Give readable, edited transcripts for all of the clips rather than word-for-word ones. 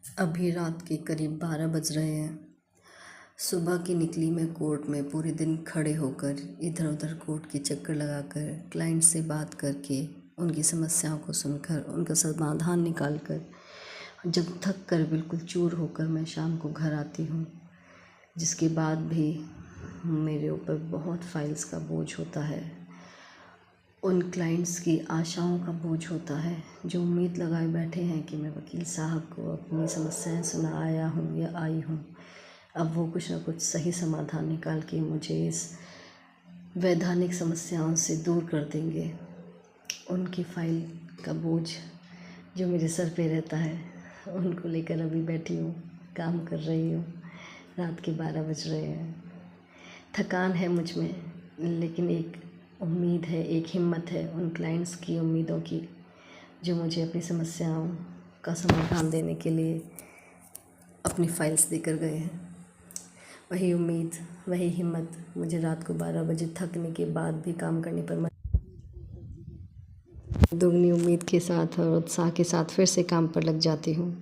अभी रात के करीब 12 बज रहे हैं। सुबह की निकली मैं कोर्ट में पूरे दिन खड़े होकर इधर उधर कोर्ट के चक्कर लगाकर क्लाइंट से बात करके उनकी समस्याओं को सुनकर उनका समाधान निकाल कर जब थक कर बिल्कुल चूर होकर मैं शाम को घर आती हूँ, जिसके बाद भी मेरे ऊपर बहुत फाइल्स का बोझ होता है। उन क्लाइंट्स की आशाओं का बोझ होता है जो उम्मीद लगाए बैठे हैं कि मैं वकील साहब को अपनी समस्याएं सुना आया हूँ या आई हूँ। अब वो कुछ ना कुछ सही समाधान निकाल के मुझे इस वैधानिक समस्याओं से दूर कर देंगे। उनकी फ़ाइल का बोझ जो मेरे सर पे रहता है, उनको लेकर अभी बैठी हूँ, काम कर रही हूँ। रात के 12 बज रहे हैं। थकान है मुझ में, लेकिन एक उम्मीद है, एक हिम्मत है उन क्लाइंट्स की उम्मीदों की जो मुझे अपनी समस्याओं का समाधान देने के लिए अपनी फाइल्स देकर गए हैं। वही उम्मीद, वही हिम्मत मुझे रात को 12 बजे थकने के बाद भी काम करने पर दुगनी उम्मीद के साथ और उत्साह के साथ फिर से काम पर लग जाती हूँ।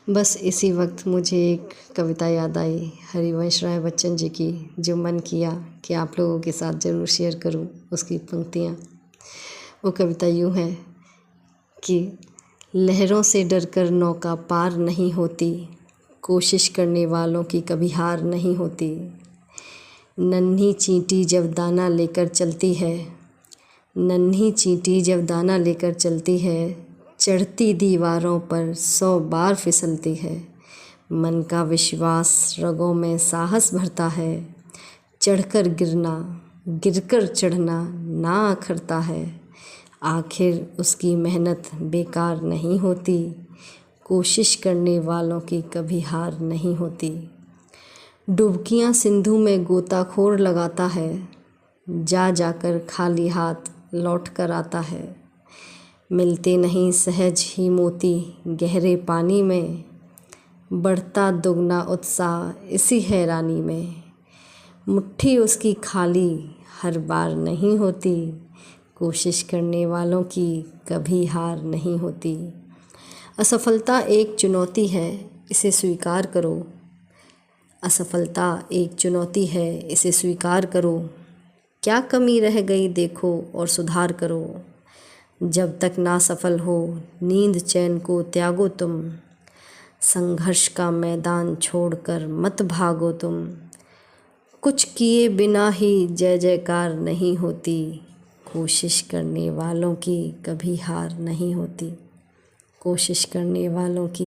बस इसी वक्त मुझे एक कविता याद आई हरिवंश राय बच्चन जी की, जो मन किया कि आप लोगों के साथ ज़रूर शेयर करूँ उसकी पंक्तियाँ। वो कविता यूँ है कि लहरों से डरकर नौका पार नहीं होती, कोशिश करने वालों की कभी हार नहीं होती। नन्ही चींटी जब दाना लेकर चलती है, नन्ही चींटी जब दाना लेकर चलती है, चढ़ती दीवारों पर 100 बार फिसलती है। मन का विश्वास रगों में साहस भरता है, चढ़कर गिरना गिरकर चढ़ना ना अखरता है। आखिर उसकी मेहनत बेकार नहीं होती, कोशिश करने वालों की कभी हार नहीं होती। डुबकियाँ सिंधु में गोताखोर लगाता है, जा जाकर खाली हाथ लौट कर आता है। मिलते नहीं सहज ही मोती गहरे पानी में, बढ़ता दुगना उत्साह इसी हैरानी में। मुट्ठी उसकी खाली हर बार नहीं होती, कोशिश करने वालों की कभी हार नहीं होती। असफलता एक चुनौती है, इसे स्वीकार करो। असफलता एक चुनौती है, इसे स्वीकार करो। क्या कमी रह गई देखो और सुधार करो। जब तक ना सफल हो नींद चैन को त्यागो तुम, संघर्ष का मैदान छोड़कर मत भागो तुम। कुछ किए बिना ही जय जयकार नहीं होती, कोशिश करने वालों की कभी हार नहीं होती। कोशिश करने वालों की